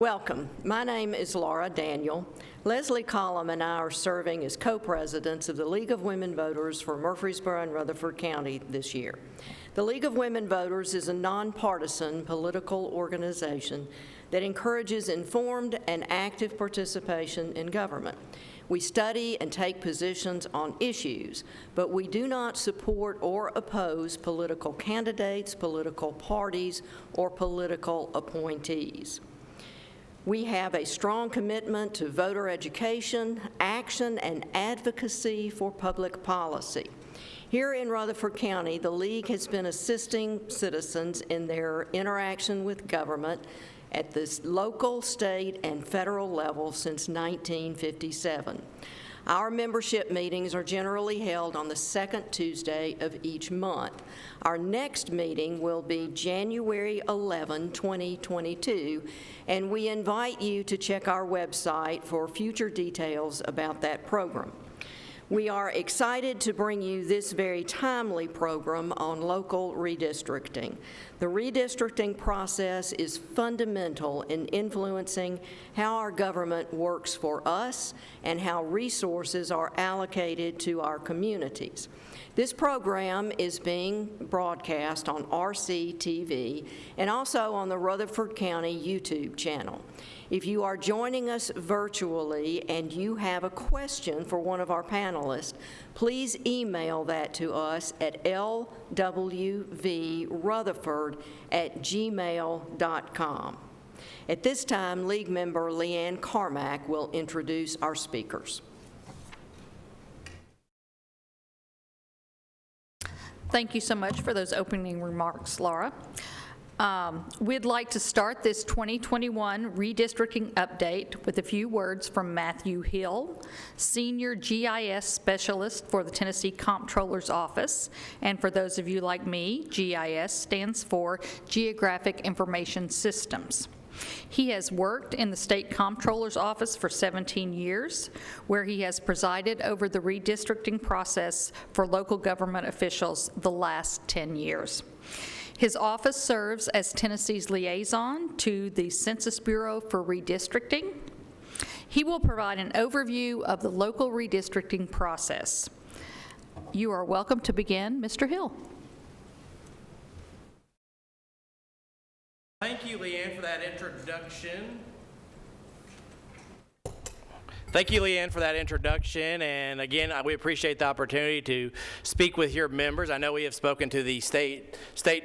Welcome. My name is Laura Daniel. Leslie Collum and I are serving as co-presidents of the League of Women Voters for Murfreesboro and Rutherford County this year. The League of Women Voters is a nonpartisan political organization that encourages informed and active participation in government. We study and take positions on issues, but we do not support or oppose political candidates, political parties, or political appointees. We have a strong commitment to voter education, action, and advocacy for public policy. Here in Rutherford County, the League has been assisting citizens in their interaction with government at the local, state, and federal level since 1957. Our membership meetings are generally held on the second Tuesday of each month. Our next meeting will be January 11, 2022, and we invite you to check our website for future details about that program. We are excited to bring you this very timely program on local redistricting. The redistricting process is fundamental in influencing how our government works for us and how resources are allocated to our communities. This program is being broadcast on RCTV and also on the Rutherford County YouTube channel. If you are joining us virtually and you have a question for one of our panelists, please email that to us at lwvrutherford@gmail.com. At this time, League member Leanne Carmack will introduce our speakers. Thank you so much for those opening remarks, Laura. We'd like to start this 2021 redistricting update with a few words from Matthew Hill, Senior GIS Specialist for the Tennessee Comptroller's Office. And for those of you like me, GIS stands for Geographic Information Systems. He has worked in the State Comptroller's Office for 17 years, where he has presided over the redistricting process for local government officials the last 10 years. His office serves as Tennessee's liaison to the Census Bureau for redistricting. He will provide an overview of the local redistricting process. You are welcome to begin, Mr. Hill. Thank you, Leanne, for that introduction. Thank you, Leanne, for that introduction. And again, we appreciate the opportunity to speak with your members. I know we have spoken to the state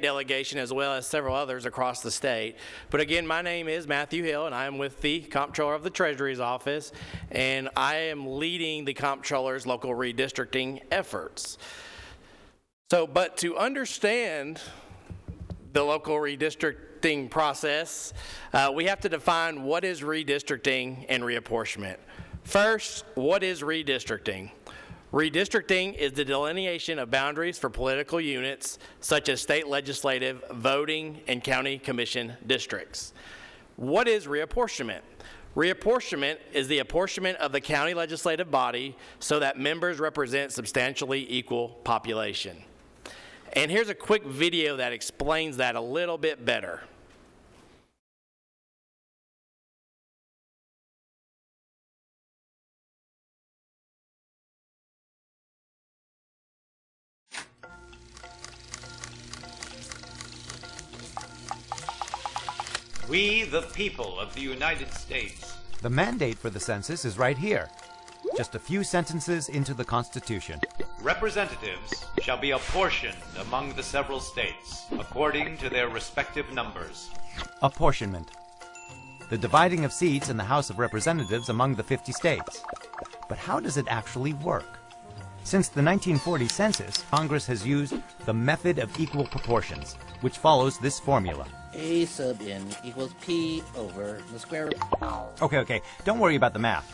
delegation as well as several others across the state. But again, my name is Matthew Hill, and I am with the Comptroller of the Treasury's Office, and I am leading the Comptroller's local redistricting efforts. But to understand the local redistricting process, we have to define what is redistricting and reapportionment. First, what is redistricting? Redistricting is the delineation of boundaries for political units such as state legislative, voting, and county commission districts. What is reapportionment? Reapportionment is the apportionment of the county legislative body so that members represent substantially equal population. And here's a quick video that explains that a little bit better. We, the people of the United States. The mandate for the census is right here. Just a few sentences into the Constitution. Representatives shall be apportioned among the several states, according to their respective numbers. Apportionment. The dividing of seats in the House of Representatives among the 50 states. But how does it actually work? Since the 1940 census, Congress has used the method of equal proportions, which follows this formula. A sub n equals P over the square root. Okay, don't worry about the math.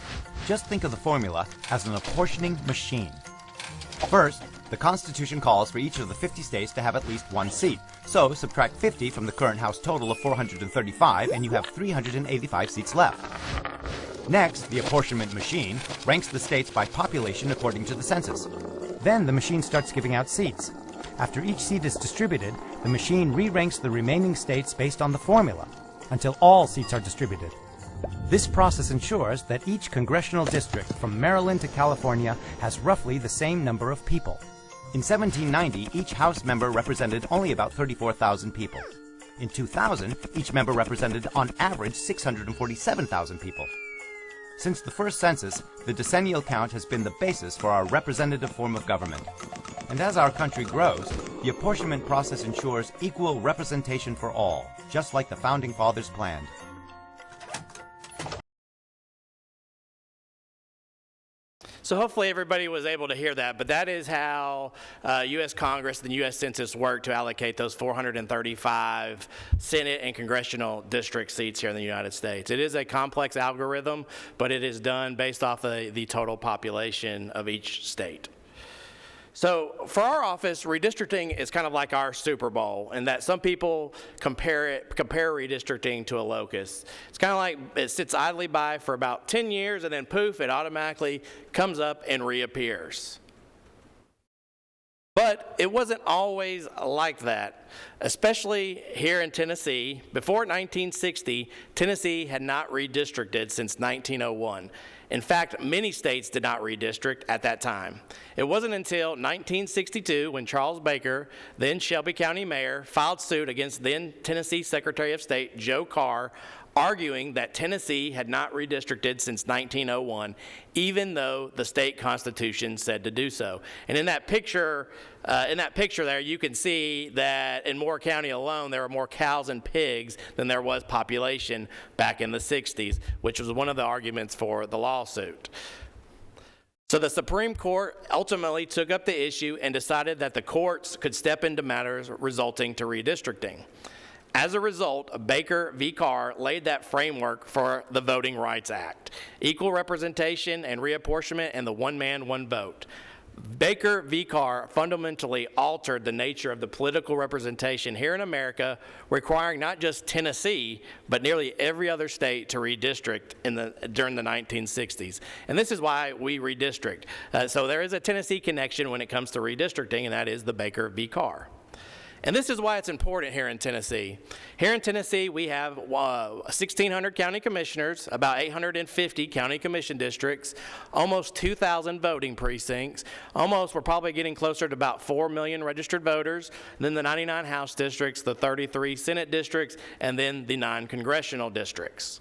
Just think of the formula as an apportioning machine. First, the Constitution calls for each of the 50 states to have at least one seat. So, subtract 50 from the current House total of 435, and you have 385 seats left. Next, the apportionment machine ranks the states by population according to the census. Then the machine starts giving out seats. After each seat is distributed, the machine re-ranks the remaining states based on the formula until all seats are distributed. This process ensures that each congressional district from Maryland to California has roughly the same number of people. In 1790, each House member represented only about 34,000 people. In 2000, each member represented on average 647,000 people. Since the first census, the decennial count has been the basis for our representative form of government. And as our country grows, the apportionment process ensures equal representation for all, just like the Founding Fathers planned. So hopefully everybody was able to hear that, but that is how U.S. Congress and the U.S. Census work to allocate those 435 Senate and congressional district seats here in the United States. It is a complex algorithm, but it is done based off the total population of each state. So for our office, redistricting is kind of like our Super Bowl in that some people compare redistricting to a locust. It's kind of like it sits idly by for about 10 years and then poof, it automatically comes up and reappears. But it wasn't always like that, especially here in Tennessee. Before 1960, Tennessee had not redistricted since 1901. In fact, many states did not redistrict at that time. It wasn't until 1962 when Charles Baker, then Shelby County Mayor, filed suit against then Tennessee Secretary of State Joe Carr, arguing that Tennessee had not redistricted since 1901, even though the state constitution said to do so. And in that picture there, you can see that in Moore County alone, there were more cows and pigs than there was population back in the 60s, which was one of the arguments for the lawsuit. So the Supreme Court ultimately took up the issue and decided that the courts could step into matters resulting to redistricting. As a result, Baker v. Carr laid that framework for the Voting Rights Act, equal representation and reapportionment, and the one man, one vote. Baker v. Carr fundamentally altered the nature of the political representation here in America, requiring not just Tennessee, but nearly every other state to redistrict during the 1960s. And this is why we redistrict. So there is a Tennessee connection when it comes to redistricting, and that is the Baker v. Carr. And this is why it's important here in Tennessee. Here in Tennessee, we have 1,600 county commissioners, about 850 county commission districts, almost 2,000 voting precincts. We're probably getting closer to about 4 million registered voters, and then the 99 House districts, the 33 Senate districts, and then the 9 congressional districts.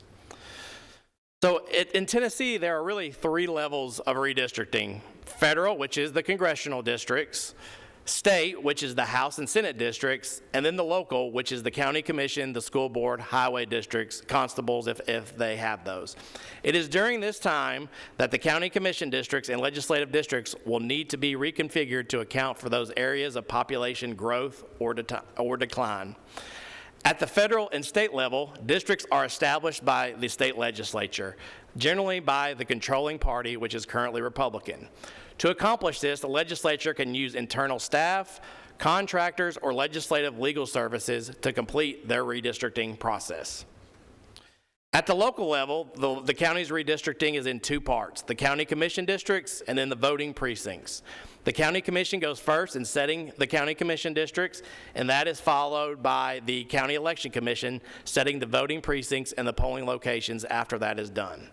So in Tennessee, there are really 3 levels of redistricting. Federal, which is the congressional districts, state, which is the House and Senate districts, and then the local, which is the county commission, the school board, highway districts, constables, if they have those. It is during this time that the county commission districts and legislative districts will need to be reconfigured to account for those areas of population growth or decline. At the federal and state level, districts are established by the state legislature, generally by the controlling party, which is currently Republican. To accomplish this, the legislature can use internal staff, contractors, or legislative legal services to complete their redistricting process. At the local level, the county's redistricting is in 2 parts, the county commission districts and then the voting precincts. The county commission goes first in setting the county commission districts, and that is followed by the county election commission setting the voting precincts and the polling locations after that is done.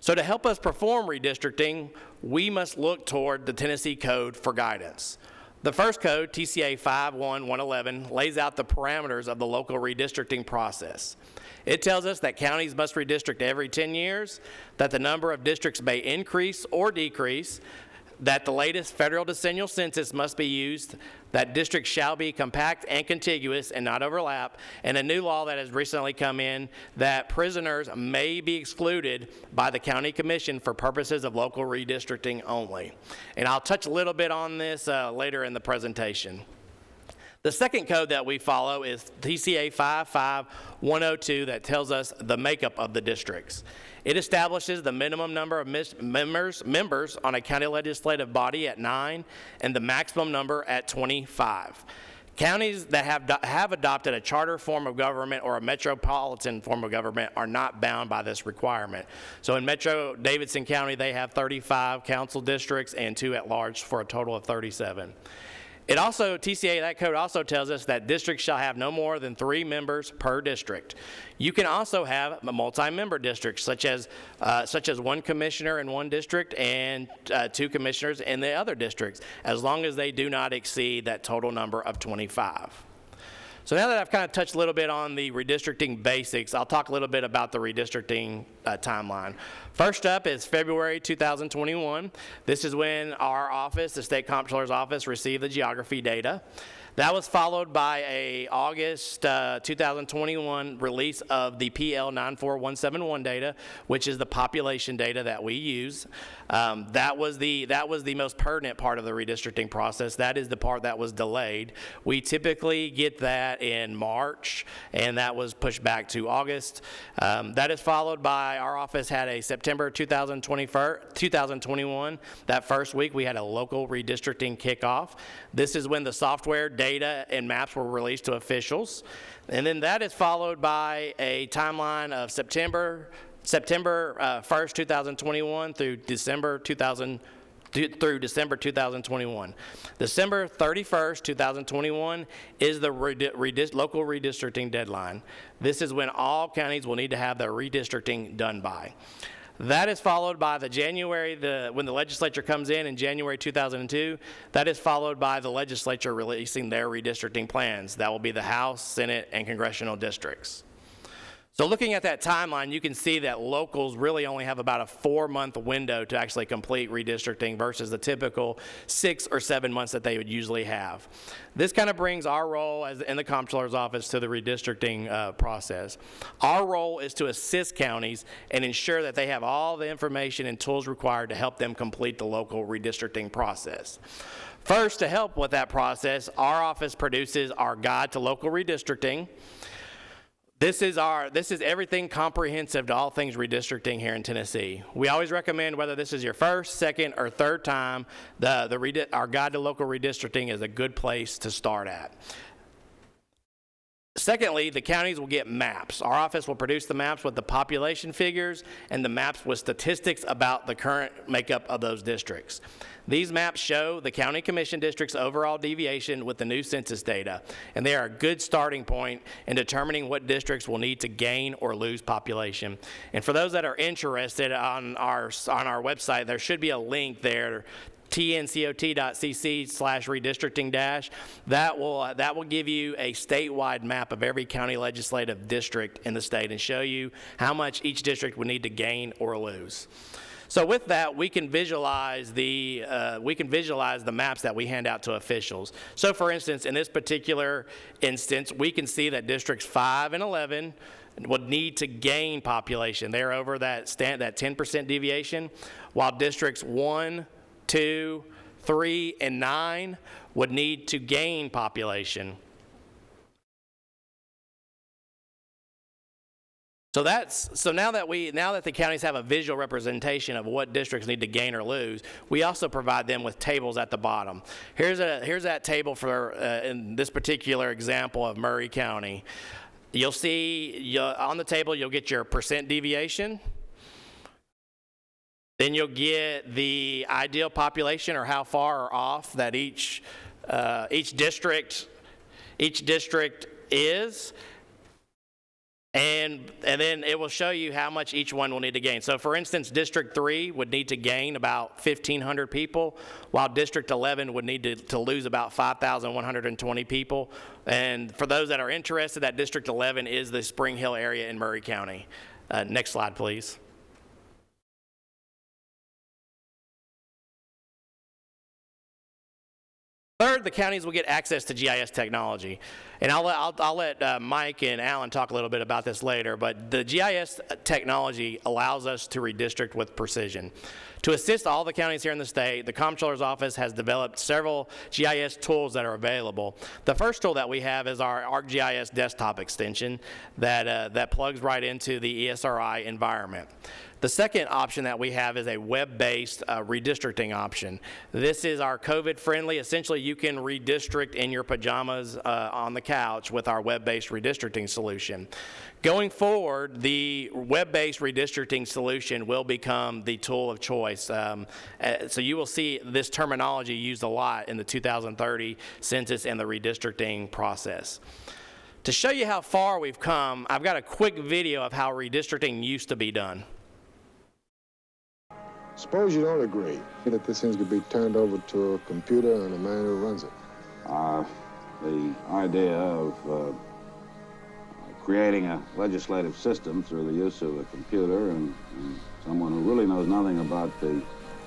So to help us perform redistricting, we must look toward the Tennessee Code for guidance. The first code, TCA 51111, lays out the parameters of the local redistricting process. It tells us that counties must redistrict every 10 years, that the number of districts may increase or decrease, that the latest federal decennial census must be used, that districts shall be compact and contiguous and not overlap, and a new law that has recently come in that prisoners may be excluded by the county commission for purposes of local redistricting only. And I'll touch a little bit on this later in the presentation. The second code that we follow is TCA 55102 that tells us the makeup of the districts. It establishes the minimum number of members on a county legislative body at 9 and the maximum number at 25. Counties that have adopted a charter form of government or a metropolitan form of government are not bound by this requirement. So in Metro Davidson County, they have 35 council districts and 2 at large for a total of 37. It also, TCA, that code also tells us that districts shall have no more than 3 members per district. You can also have multi-member districts, such as 1 commissioner in one district and 2 commissioners in the other districts, as long as they do not exceed that total number of 25. So now that I've kind of touched a little bit on the redistricting basics, I'll talk a little bit about the redistricting timeline. First up is February 2021. This is when our office, the State Comptroller's Office, received the geography data. That was followed by a August 2021 release of the PL 94171 data, which is the population data that we use. That was the most pertinent part of the redistricting process. That is the part that was delayed. We typically get that in March, and that was pushed back to August. That is followed by, our office had a September 2021. That first week we had a local redistricting kickoff. This is when the software data and maps were released to officials. And then that is followed by a timeline of September 1st, 2021 through December 2021. December 31st, 2021 is the local redistricting deadline. This is when all counties will need to have their redistricting done by. That is followed by when the legislature comes in January 2002, that is followed by the legislature releasing their redistricting plans. That will be the House, Senate, and congressional districts. So looking at that timeline, you can see that locals really only have about a 4-month window to actually complete redistricting versus the typical 6 or 7 months that they would usually have. This kind of brings our role in the Comptroller's Office to the redistricting process. Our role is to assist counties and ensure that they have all the information and tools required to help them complete the local redistricting process. First, to help with that process, our office produces our Guide to Local Redistricting. This is everything comprehensive to all things redistricting here in Tennessee. We always recommend, whether this is your first, second, or third time, our Guide to Local Redistricting is a good place to start at. Secondly, the counties will get maps. Our office will produce the maps with the population figures and the maps with statistics about the current makeup of those districts. These maps show the county commission district's overall deviation with the new census data, and they are a good starting point in determining what districts will need to gain or lose population. And for those that are interested, on our website, there should be a link there, tncot.cc/redistricting-. That will give you a statewide map of every county legislative district in the state and show you how much each district would need to gain or lose. So with that, we can visualize the maps that we hand out to officials. So for instance, in this particular instance, we can see that districts 5 and 11 would need to gain population. They're over that 10% deviation, while districts 1, 2, 3, and 9 would need to gain population. So now that the counties have a visual representation of what districts need to gain or lose, we also provide them with tables at the bottom. Here's that table for in this particular example of Murray County. You'll see on the table you'll get your percent deviation. Then you'll get the ideal population, or how far off that each district is. And then it will show you how much each one will need to gain. So for instance, District 3 would need to gain about 1,500 people, while District 11 would need to lose about 5,120 people. And for those that are interested, that District 11 is the Spring Hill area in Murray County. Next slide, please. Third, the counties will get access to GIS technology. And I'll let Mike and Alan talk a little bit about this later, but the GIS technology allows us to redistrict with precision. To assist all the counties here in the state, the Comptroller's Office has developed several GIS tools that are available. The first tool that we have is our ArcGIS desktop extension that plugs right into the ESRI environment. The second option that we have is a web-based redistricting option. This is our COVID-friendly. Essentially, you can redistrict in your pajamas on the couch with our web-based redistricting solution. Going forward, the web-based redistricting solution will become the tool of choice. So you will see this terminology used a lot in the 2030 census and the redistricting process. To show you how far we've come, I've got a quick video of how redistricting used to be done. Suppose you don't agree that this thing could be turned over to a computer and a man who runs it. The idea of creating a legislative system through the use of a computer and someone who really knows nothing about the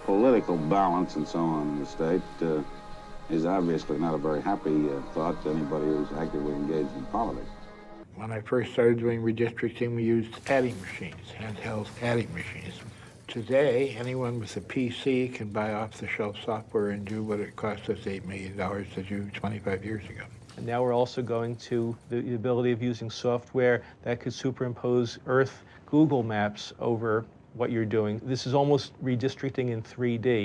political balance and so on in the state is obviously not a very happy thought to anybody who's actively engaged in politics. When I first started doing redistricting, we used adding machines, handheld adding machines. Today, anyone with a PC can buy off-the-shelf software and do what it cost us $8 million to do 25 years ago. And now we're also going to the ability of using software that could superimpose Earth Google Maps over what you're doing. This is almost redistricting in 3D.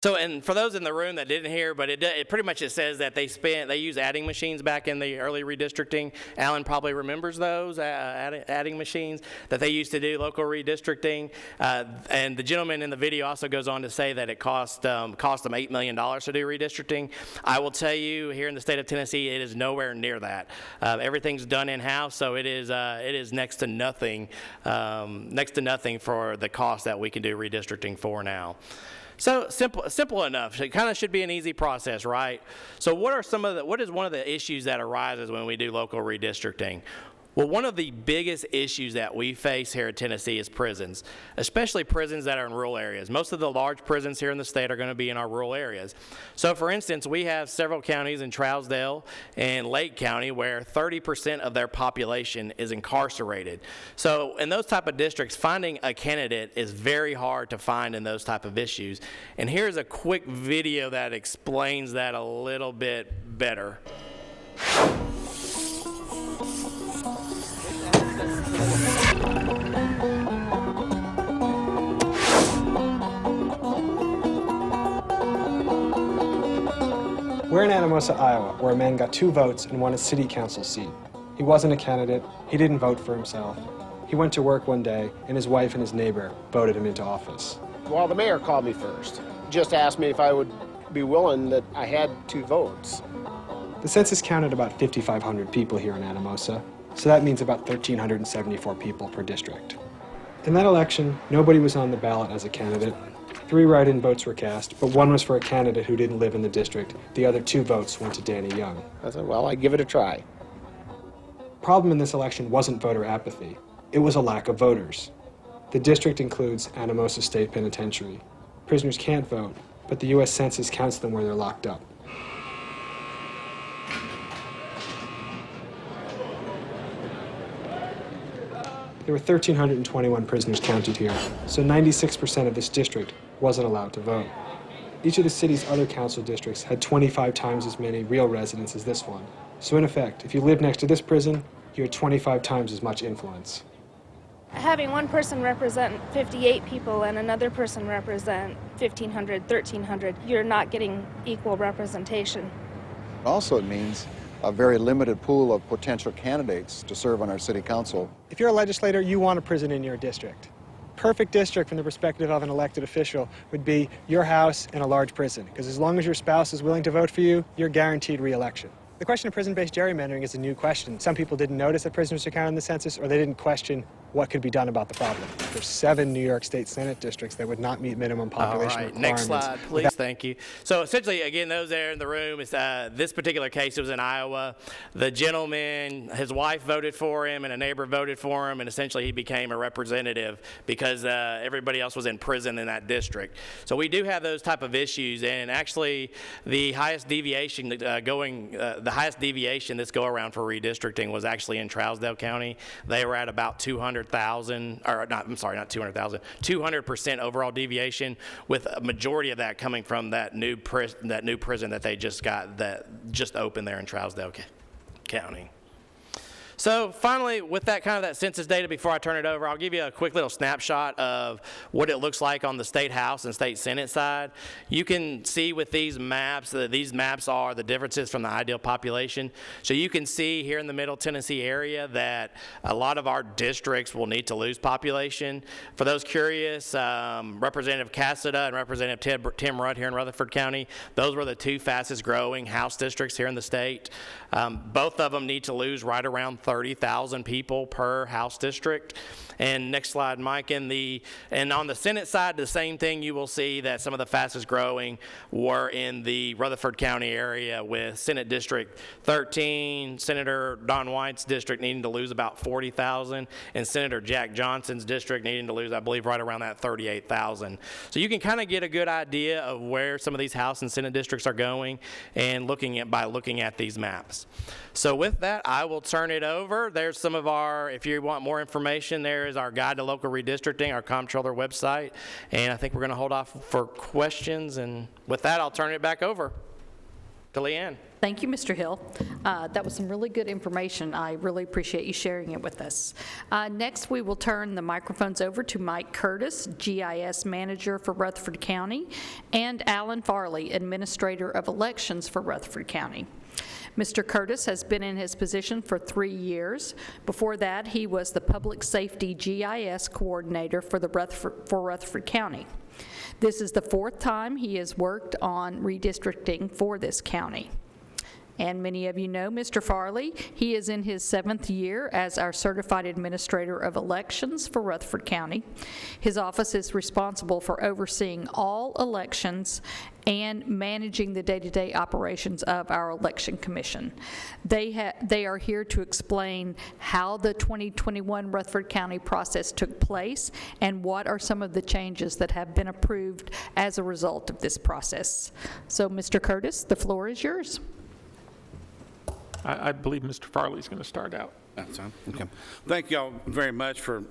So, and for those in the room that didn't hear, but it pretty much it says that they use adding machines back in the early redistricting. Alan probably remembers those adding machines that they used to do local redistricting. And the gentleman in the video also goes on to say that it cost them $8 million to do redistricting. I will tell you, here in the state of Tennessee, it is nowhere near that. Everything's done in-house, so it is next to nothing for the cost that we can do redistricting for now. So simple enough. It kind of should be an easy process, right? So what is one of the issues that arises when we do local redistricting? Well, one of the biggest issues that we face here in Tennessee is prisons, especially prisons that are in rural areas. Most of the large prisons here in the state are going to be in our rural areas. So, for instance, we have several counties in Trousdale and Lake County where 30% of their population is incarcerated. So, in those type of districts, finding a candidate is very hard to find in those type of issues. And here's a quick video that explains that a little bit better. We're in Anamosa, Iowa, where a man got 2 votes and won a city council seat. He wasn't a candidate, he didn't vote for himself. He went to work one day, and his wife and his neighbor voted him into office. Well, the mayor called me first, just asked me if I would be willing that I had 2 votes. The census counted about 5,500 people here in Anamosa, so that means about 1,374 people per district. In that election, nobody was on the ballot as a candidate. 3 write-in votes were cast, but 1 was for a candidate who didn't live in the district. The other 2 votes went to Danny Young. I said, well, I'd give it a try. Problem in this election wasn't voter apathy. It was a lack of voters. The district includes Anamosa State Penitentiary. Prisoners can't vote, but the U.S. Census counts them where they're locked up. There were 1,321 prisoners counted here, so 96% of this district wasn't allowed to vote. Each of the city's other council districts had 25 times as many real residents as this one. So in effect, if you lived next to this prison, you had 25 times as much influence. Having one person represent 58 people and another person represent 1,500, 1,300, you're not getting equal representation. Also, it means a very limited pool of potential candidates to serve on our city council. If you're a legislator, you want a prison in your district. Perfect district from the perspective of an elected official would be your house and a large prison, because as long as your spouse is willing to vote for you, you're guaranteed re-election. The question of prison-based gerrymandering is a new question. Some people didn't notice that prisoners are counted in the census, or they didn't question what could be done about the problem. There's 7 New York State Senate districts that would not meet minimum population requirements. Next slide, please. Thank you. So essentially, again, those there in the room, this particular case, it was in Iowa. The gentleman, his wife voted for him and a neighbor voted for him, and essentially he became a representative because everybody else was in prison in that district. So we do have those type of issues, and actually the highest deviation this go around for redistricting was actually in Trousdale County. They were at about 200,000, or not, I'm sorry, not 200,000, 200% overall deviation, with a majority of that coming from that new prison that they just got, that just opened there in Trousdale County. So finally, with that kind of that census data, before I turn it over, I'll give you a quick little snapshot of what it looks like on the state house and state senate side. You can see with these maps that these maps are the differences from the ideal population. So you can see here in the Middle Tennessee area that a lot of our districts will need to lose population. For those curious, Representative Cassida and Representative Tim Rudd here in Rutherford County, those were the two fastest growing House districts here in the state. Both of them need to lose right around 30,000 people per House district. And next slide, Mike. And on the Senate side, the same thing. You will see that some of the fastest growing were in the Rutherford County area, with Senate District 13, Senator Don White's district needing to lose about 40,000, and Senator Jack Johnson's district needing to lose, I believe, right around that 38,000. So you can kind of get a good idea of where some of these House and Senate districts are going, and by looking at these maps. So with that, I will turn it over. There's some of our, if you want more information, there is our guide to local redistricting, our comptroller website, and I think we're going to hold off for questions, and with that, I'll turn it back over to Leanne. Thank you, Mr. Hill. That was some really good information. I really appreciate you sharing it with us. Next, we will turn the microphones over to Mike Curtis, GIS Manager for Rutherford County, and Alan Farley, Administrator of Elections for Rutherford County. Mr. Curtis has been in his position for 3 years. Before that, he was the Public Safety GIS Coordinator for Rutherford County. This is the 4th time he has worked on redistricting for this county. And many of you know Mr. Farley. He is in his 7th year as our Certified Administrator of Elections for Rutherford County. His office is responsible for overseeing all elections and managing the day-to-day operations of our election commission. They are here to explain how the 2021 Rutherford County process took place and what are some of the changes that have been approved as a result of this process. So, Mr. Curtis, the floor is yours. I believe Mr. Farley is going to start out. That's fine. Okay. Thank you all very much for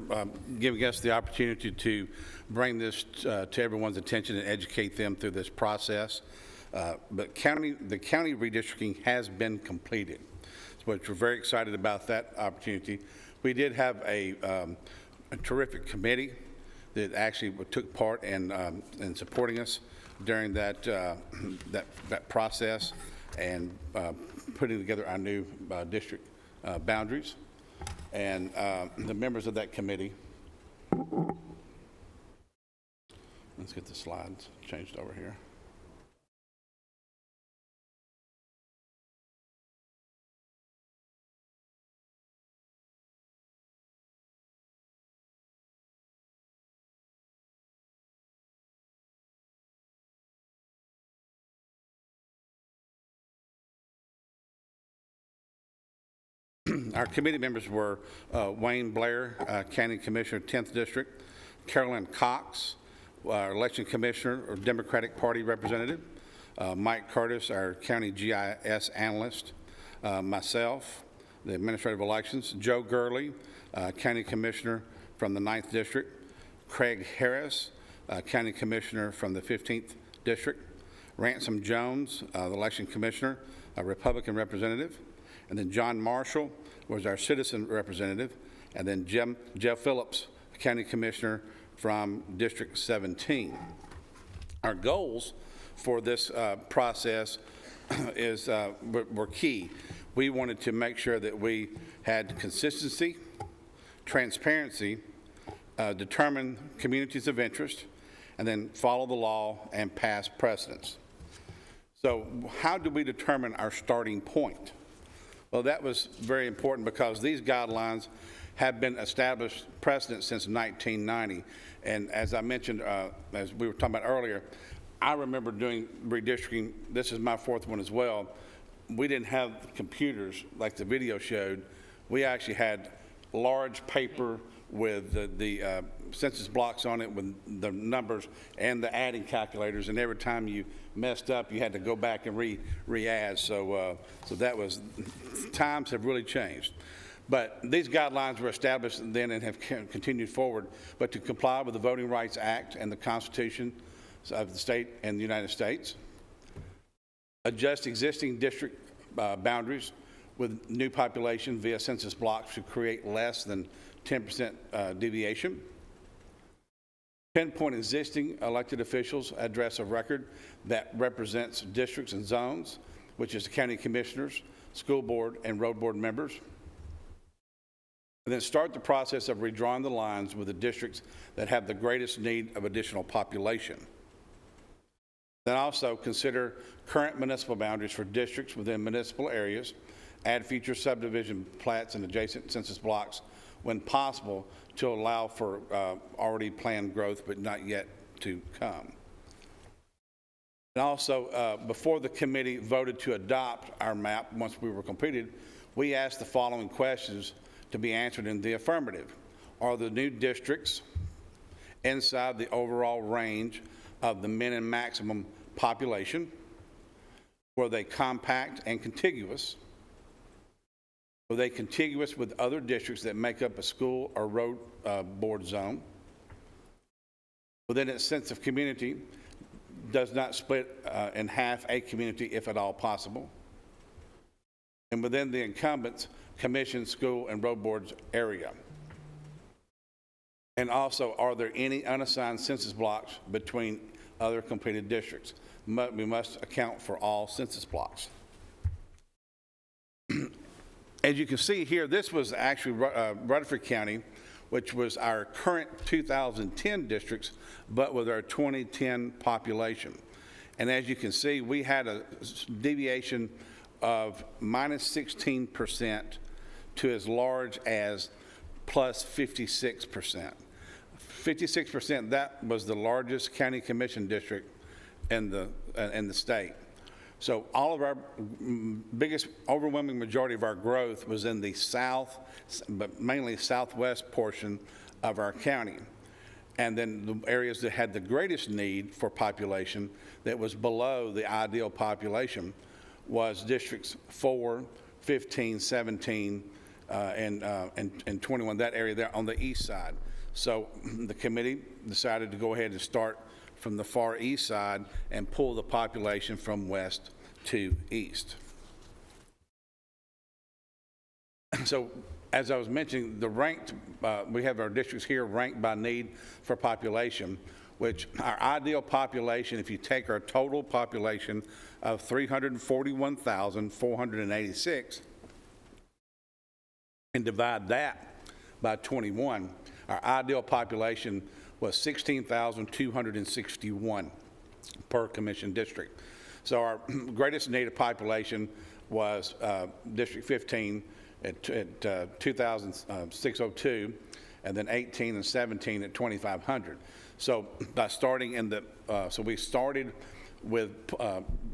giving us the opportunity to bring this to everyone's attention and educate them through this process. But the county redistricting has been completed, which we're very excited about that opportunity. We did have a terrific committee that actually took part in supporting us during that process and putting together our new district boundaries. And the members of that committee, let's get the slides changed over here. Our committee members were Wayne Blair, County Commissioner, 10th District, Carolyn Cox, our Election Commissioner, or Democratic Party Representative, Mike Curtis, our County GIS Analyst, myself, the Administrative Elections, Joe Gurley, County Commissioner from the 9th District, Craig Harris, County Commissioner from the 15th District, Ransom Jones, the Election Commissioner, a Republican Representative, and then John Marshall was our citizen representative, and then Jeff Phillips, County Commissioner from District 17. Our goals for this process were key. We wanted to make sure that we had consistency, transparency, determine communities of interest, and then follow the law and pass precedents. So how do we determine our starting point? Well, that was very important because these guidelines have been established precedent since 1990. And as I mentioned, as we were talking about earlier, I remember doing redistricting. This is my 4th one as well. We didn't have computers like the video showed. We actually had large paper with the census blocks on it with the numbers and the adding calculators, and every time you messed up, you had to go back and re-add. So that was, times have really changed. But these guidelines were established then and have continued forward. But to comply with the Voting Rights Act and the Constitution of the state and the United States, adjust existing district boundaries with new population via census blocks should create less than 10% deviation. Pinpoint existing elected officials' address of record that represents districts and zones, which is the county commissioners, school board, and road board members. And then start the process of redrawing the lines with the districts that have the greatest need of additional population. Then also consider current municipal boundaries for districts within municipal areas, add future subdivision plats and adjacent census blocks when possible to allow for already planned growth but not yet to come. And also, before the committee voted to adopt our map, once we were completed, we asked the following questions to be answered in the affirmative. Are the new districts inside the overall range of the min and maximum population? Were they compact and contiguous? Were they contiguous with other districts that make up a school or road board zone? Within its sense of community, does not split in half a community if at all possible? And within the incumbents, commission, school, and road boards area? And also, are there any unassigned census blocks between other completed districts? We must account for all census blocks. As you can see here, this was actually Rutherford County, which was our current 2010 districts, but with our 2010 population. And as you can see, we had a deviation of minus 16% to as large as plus 56%. 56%, that was the largest county commission district in the state. So all of our biggest, overwhelming majority of our growth was in the south, but mainly southwest portion of our county. And then the areas that had the greatest need for population that was below the ideal population was districts 4, 15, 17, and 21, that area there on the east side. So the committee decided to go ahead and start from the far east side and pull the population from west to east. So as I was mentioning, the ranked, we have our districts here ranked by need for population, which our ideal population, if you take our total population of 341,486 and divide that by 21, our ideal population was 16,261 per commission district. So our greatest native population was District 15 at 2,602, and then 18 and 17 at 2,500. So by starting in the, so we started with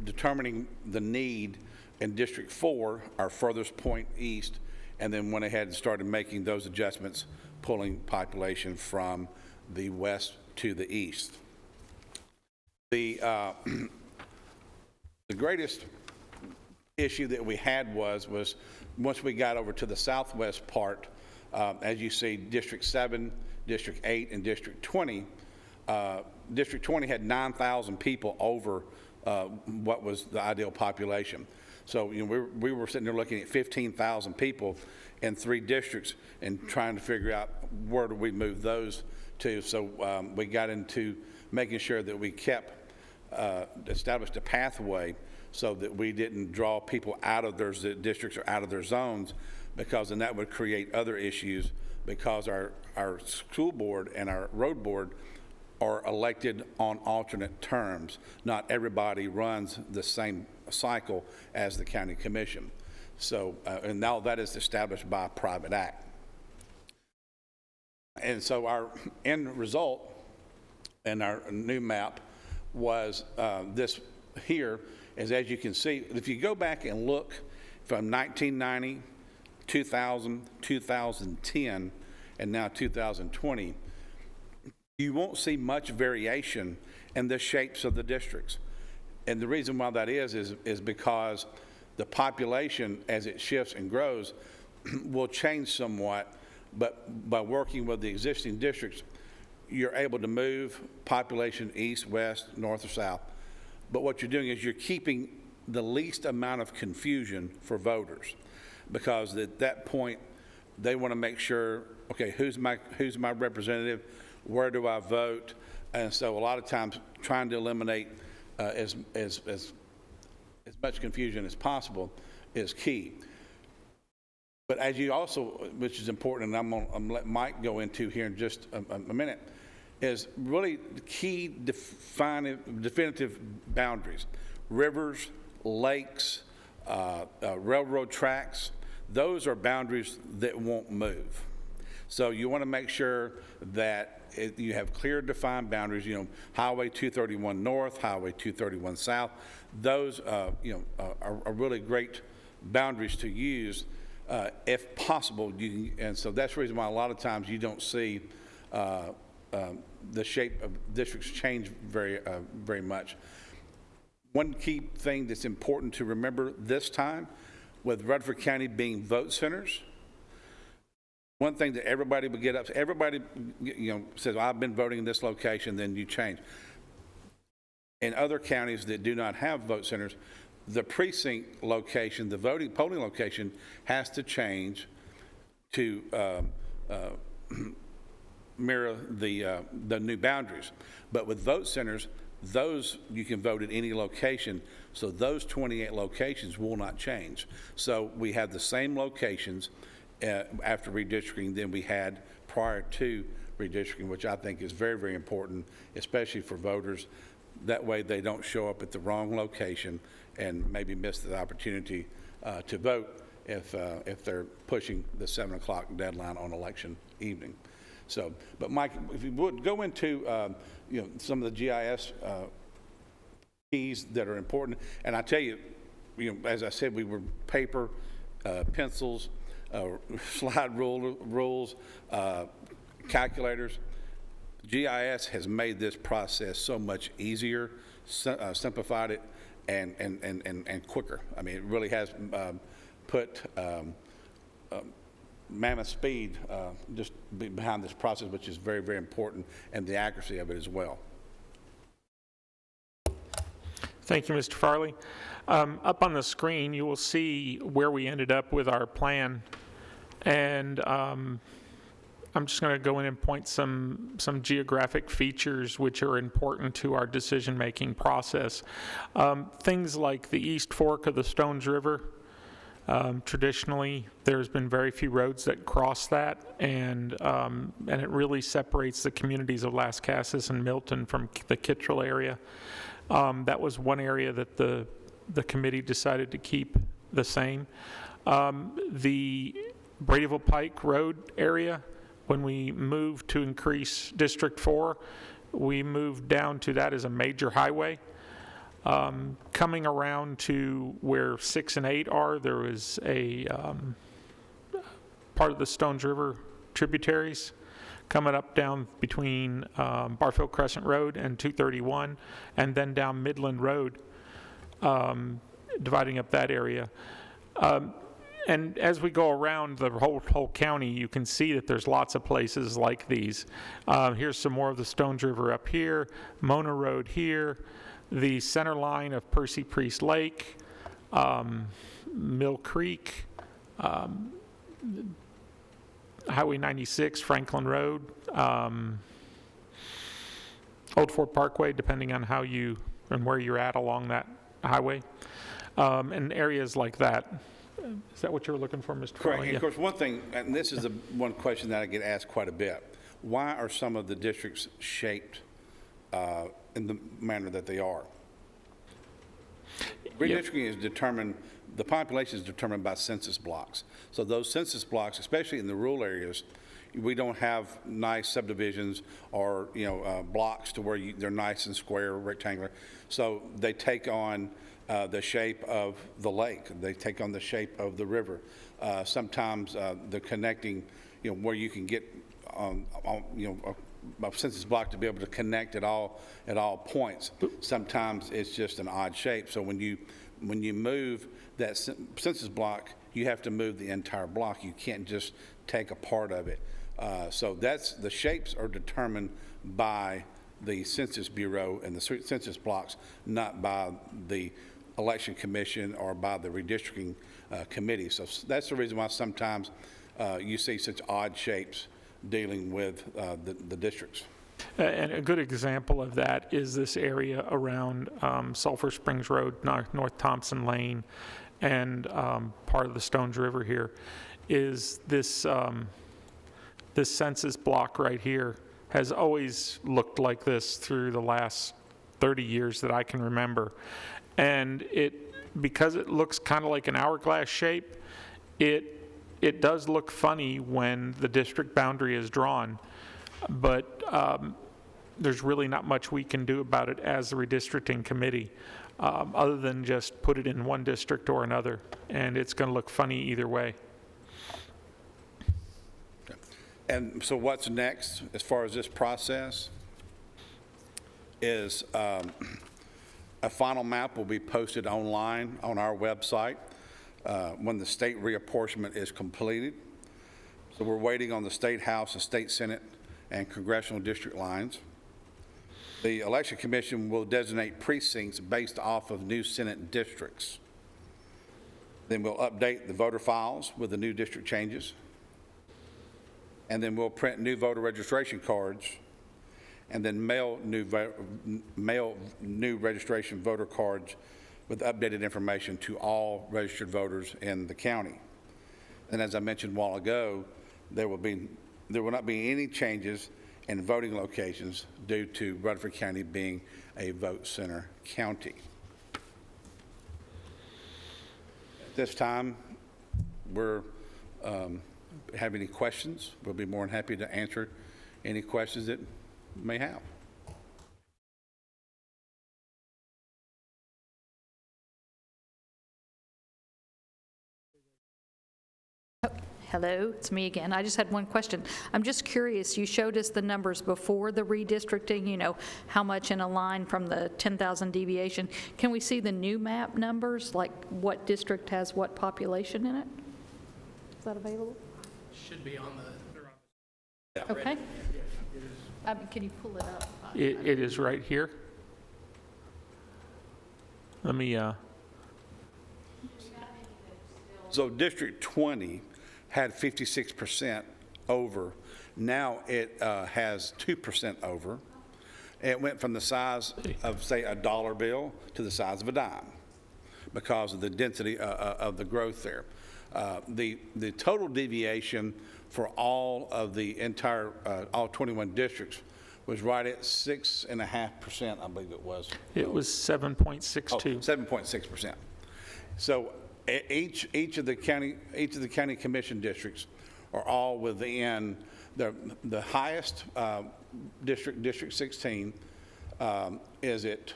determining the need in District 4, our furthest point east, and then went ahead and started making those adjustments, pulling population from the west to the east. The greatest issue that we had was once we got over to the southwest part, as you see, District 7, District 8, and District 20. District 20 had 9,000 people over what was the ideal population. So you know, we were sitting there looking at 15,000 people in 3 districts and trying to figure out where do we move those to. So we got into making sure that we kept established a pathway so that we didn't draw people out of their districts or out of their zones, because then that would create other issues, because our school board and our road board are elected on alternate terms. Not everybody runs the same cycle as the county commission. So, and now that is established by private act. And so our end result in our new map was this here, is as you can see, if you go back and look from 1990, 2000, 2010, and now 2020, you won't see much variation in the shapes of the districts. And the reason why that is because the population, as it shifts and grows, will change somewhat, but by working with the existing districts, you're able to move population east, west, north, or south. But what you're doing is you're keeping the least amount of confusion for voters. because at that point, they want to make sure, okay, who's my representative? Where do I vote? And so a lot of times trying to eliminate as much confusion as possible is key. But as you also, which is important, and I'm going to let Mike go into here in just a minute, is really the key definitive boundaries. Rivers, lakes, railroad tracks, those are boundaries that won't move. So you want to make sure that you have clear defined boundaries, Highway 231 North, Highway 231 South. Those, are really great boundaries to use if possible. And so that's the reason why a lot of times you don't see the shape of districts change very much. One key thing that's important to remember this time, with Rutherford County being vote centers, one thing that everybody would get up, everybody says, well, I've been voting in this location, then you change. In other counties that do not have vote centers, the precinct location, the polling location has to change to mirror the new boundaries. But with vote centers, those you can vote at any location, so those 28 locations will not change. So we have the same locations after redistricting than we had prior to redistricting, which I think is very, very important, especially for voters. That way they don't show up at the wrong location and maybe miss the opportunity to vote if they're pushing the 7 o'clock deadline on election evening. So, but Mike, if you would go into some of the GIS keys that are important, and I tell you, as I said, we were paper, pencils, slide rules, calculators. GIS has made this process so much easier, simplified it, and quicker. I mean, it really has put mammoth speed just behind this process, which is very, very important, and the accuracy of it as well. Thank you, Mr. Farley. Up on the screen, you will see where we ended up with our plan, and I'm just going to go in and point some geographic features which are important to our decision-making process. Things like the East Fork of the Stones River. Traditionally, there's been very few roads that cross that, and it really separates the communities of Las Casas and Milton from the Kittrell area. That was one area that the committee decided to keep the same. The Bradyville Pike Road area, when we moved to increase District 4, we moved down to that as a major highway. Coming around to where 6 and 8 are, there was a part of the Stones River tributaries coming up down between Barfield Crescent Road and 231, and then down Midland Road, dividing up that area. And as we go around the whole county, you can see that there's lots of places like these. Here's some more of the Stones River up here, Mona Road here, the center line of Percy Priest Lake, Mill Creek, Highway 96, Franklin Road, Old Fort Parkway, depending on how you and where you're at along that highway, and areas like that. Is that what you were looking for, Mr. Correct. Farley? And of course, one thing, and this is the one question that I get asked quite a bit: why are some of the districts shaped in the manner that they are? Redistricting is determined, the population is determined by census blocks. So those census blocks, especially in the rural areas, we don't have nice subdivisions or blocks to where they're nice and square, rectangular. So they take on the shape of the lake. They take on the shape of the river. Sometimes the connecting, where you can get a census block to be able to connect at all points. Sometimes it's just an odd shape. So when you move that census block, you have to move the entire block. You can't just take a part of it. So the shapes are determined by the Census Bureau and the census blocks, not by the election commission or by the redistricting committee. So that's the reason why sometimes you see such odd shapes dealing with the districts. And a good example of that is this area around Sulphur Springs Road, North Thompson Lane, and part of the Stones River here, is this, this census block right here has always looked like this through the last 30 years that I can remember. And because it looks kind of like an hourglass shape, it does look funny when the district boundary is drawn, but there's really not much we can do about it as the redistricting committee, other than just put it in one district or another, and it's going to look funny either way. And so what's next as far as this process is a final map will be posted online on our website when the state reapportionment is completed. So we're waiting on the State House, the State Senate, and congressional district lines. The Election Commission will designate precincts based off of new Senate districts. Then we'll update the voter files with the new district changes. And then we'll print new voter registration cards, and then mail new registration voter cards with updated information to all registered voters in the county. And as I mentioned a while ago, there will not be any changes in voting locations due to Rutherford County being a vote center county. At this time, we're have any questions, we'll be more than happy to answer any questions that you may have. Hello, it's me again. I just had one question. I'm just curious, you showed us the numbers before the redistricting, you know, how much in a line from the 10,000 deviation. Can we see the new map numbers, like what district has what population in it? Is that available? Should be on the... Okay. Can you pull it up? It is right here. Let me... So District 20 had 56% over. Now it has 2% over. It went from the size of, say, a dollar bill to the size of a dime because of the density of the growth there. The total deviation for all of the entire, all 21 districts was right at 6.5%, I believe it was. It was 7.62. Oh, 7.6%. So each of the county commission districts are all within the highest district, District 16, is at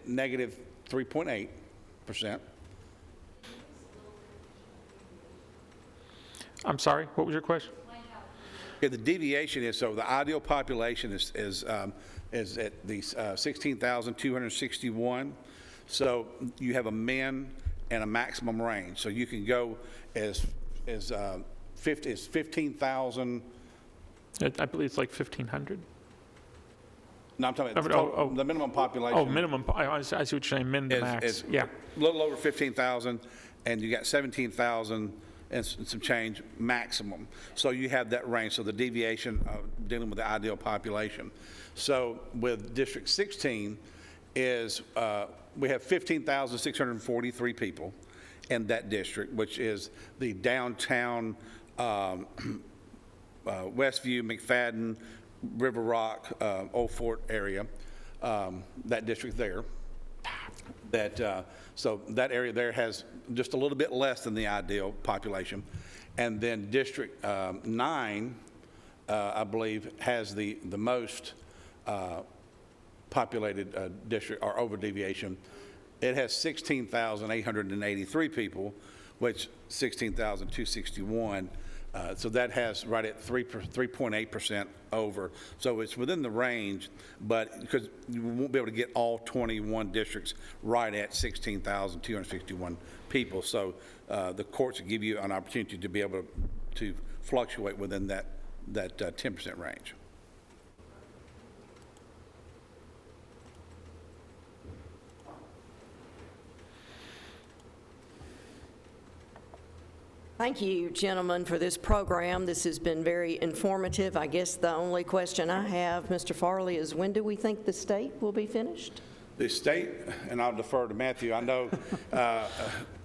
negative 3.8%. I'm sorry, what was your question? Yeah, the deviation is, so the ideal population is at the 16,261. So you have a min and a maximum range. So you can go as 15,000. I believe it's like 1,500. No, I'm talking about the minimum population. Oh, minimum. I see what you're saying, min to max. Yeah. A little over 15,000, and you got 17,000 and some change maximum. So you have that range. So the deviation dealing with the ideal population. So with District 16 is we have 15,643 people in that district, which is the downtown Westview, McFadden, River Rock, Old Fort area, that district there. So that area there has just a little bit less than the ideal population. And then District 9, I believe, has the most populated district or over deviation. It has 16,883 people, which 16,261. So that has right at 3.8% over. So it's within the range, but because you won't be able to get all 21 districts right at 16,261 people. So the courts will give you an opportunity to be able to fluctuate within that 10% range. Thank you, gentlemen, for this program. This has been very informative. I guess the only question I have, Mr. Farley, is when do we think the state will be finished? The state, and I'll defer to Matthew, I know,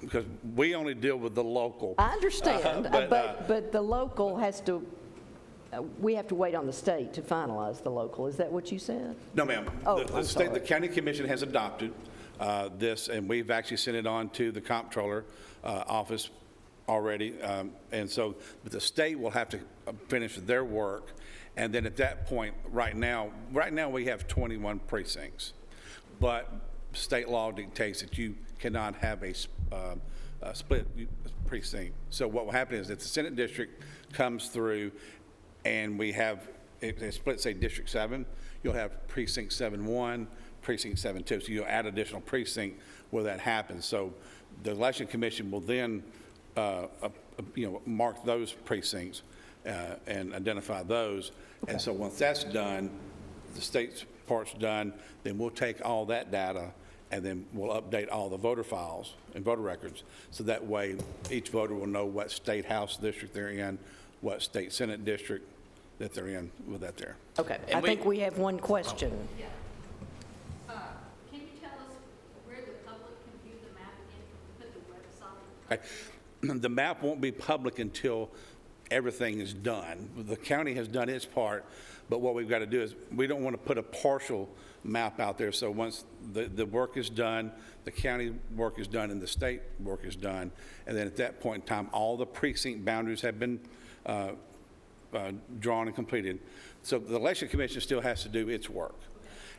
because we only deal with the local. I understand, but the local has to, we have to wait on the state to finalize the local. Is that what you said? No, ma'am. Oh, The I'm state, sorry. the county commission has adopted this, and we've actually sent it on to the comptroller office already. And so, but the state will have to finish their work. And then at that point, right now we have 21 precincts. But state law dictates that you cannot have a split precinct. So what will happen is that the Senate district comes through and we have, if they split, say, District 7, you'll have Precinct 7-1, Precinct 7-2. So you'll add additional precinct where that happens. So the Election Commission will then mark those precincts and identify those. Okay. And so once that's done, the state's part's done, then we'll take all that data and then we'll update all the voter files and voter records. So that way each voter will know what state house district they're in, what state Senate district that they're in with that there. Okay, I think we have one question. Yeah. Can you tell us where the public can view the map again? Put the website. Okay. The map won't be public until everything is done. The county has done its part, but what we've got to do is we don't want to put a partial map out there. So once the work is done, the county work is done, and the state work is done, and then at that point in time, all the precinct boundaries have been drawn and completed. So the Election Commission still has to do its work.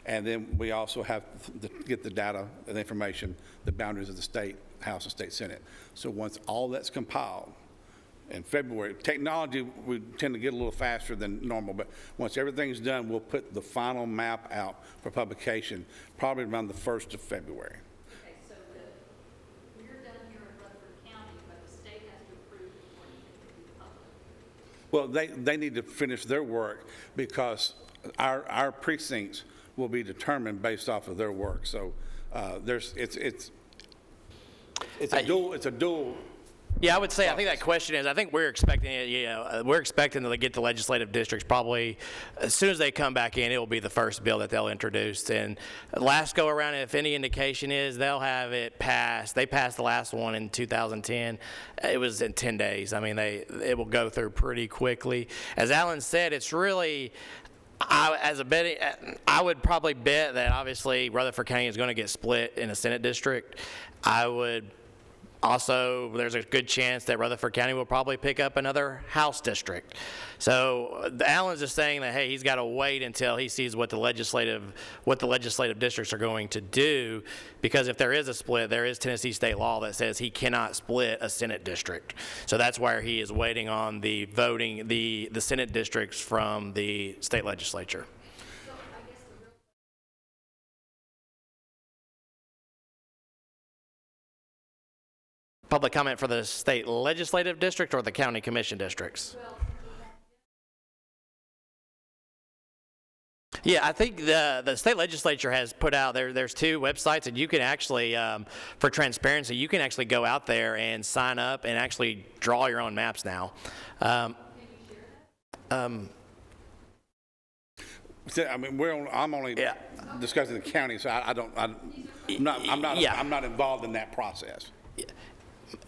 And then we also have to get the data and information, the boundaries of the state House and state Senate. So once all that's compiled in February, technology we tend to get a little faster than normal, but once everything's done, we'll put the final map out for publication probably around the 1st of February. Okay, so we're done here in Rutherford County, but the state has to approve it before you can do the public. Well, they need to finish their work because our precincts will be determined based off of their work. So it's a dual. Yeah, I would say, I think that question is, I think we're expecting it, we're expecting to get the legislative districts probably, as soon as they come back in, it will be the first bill that they'll introduce. And last go around, if any indication is, they'll have it passed. They passed the last one in 2010. It was in 10 days. I mean, it will go through pretty quickly. As Alan said, it's really, I would probably bet that obviously Rutherford County is going to get split in a Senate district. I would also, there's a good chance that Rutherford County will probably pick up another House district. So Alan's just saying that, hey, he's got to wait until he sees what the legislative districts are going to do, because if there is a split, there is Tennessee state law that says he cannot split a Senate district. So that's why he is waiting on the voting, the Senate districts from the state legislature. Public comment for the state legislative district or the county commission districts? Yeah, I think the state legislature has put out, there's two websites, and you can actually, for transparency, you can actually go out there and sign up and actually draw your own maps now. I mean, I'm only discussing the county, so I'm not involved in that process. Yeah.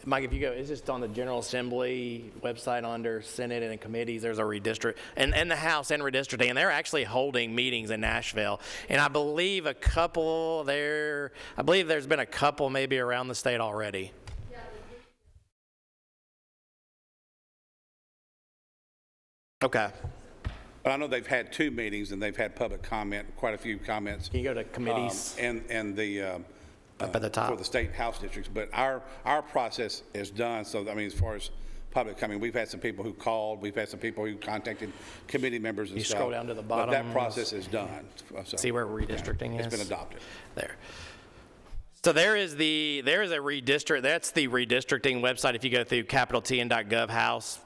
Mike, if you go, it's just on the General Assembly website under Senate and committees, there's a redistrict, and the House and redistricting, and they're actually holding meetings in Nashville. And I believe there's been a couple maybe around the state already. Okay. But I know they've had 2 meetings and they've had public comment, quite a few comments. Can you go to committees? And the up at the top for the state house districts, but our process is done. So I mean, as far as public coming, we've had some people who called, we've had some people who contacted committee members and you stuff. Scroll down to the bottom. But that process is done. So, see where redistricting is? It's been adopted. There. So there is a redistrict. That's the redistricting website. If you go through capitaltn.gov House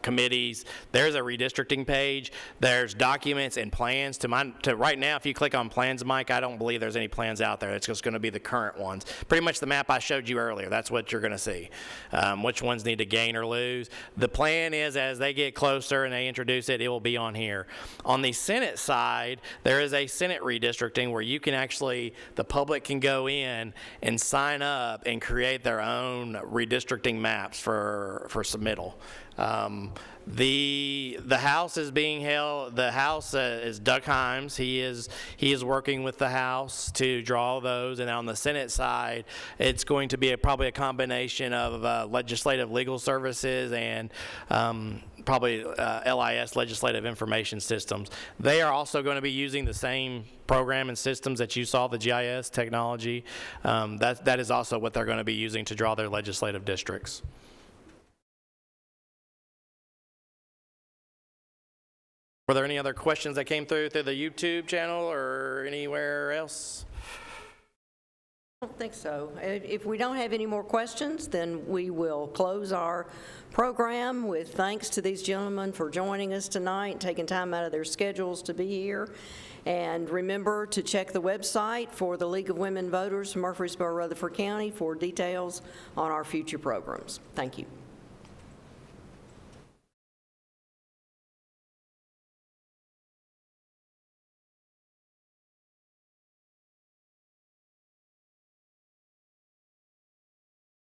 committees, there's a redistricting page. There's documents and plans. To right now, if you click on plans, Mike, I don't believe there's any plans out there. It's just going to be the current ones. Pretty much the map I showed you earlier. That's what you're going to see. Which ones need to gain or lose. The plan is as they get closer and they introduce it, it will be on here. On the Senate side, there is a Senate redistricting where you can actually, the public can go in and sign up and create their own redistricting maps for submittal. The House is being held. The House is Doug Himes. He is working with the House to draw those, and on the Senate side, it's going to be probably a combination of legislative legal services and probably LIS, Legislative Information Systems. They are also going to be using the same program and systems that you saw, the GIS technology. That is also what they're going to be using to draw their legislative districts. Were there any other questions that came through the YouTube channel or anywhere else? I don't think so. If we don't have any more questions, then we will close our program with thanks to these gentlemen for joining us tonight, taking time out of their schedules to be here. And remember to check the website for the League of Women Voters, Murfreesboro, Rutherford County, for details on our future programs. Thank you.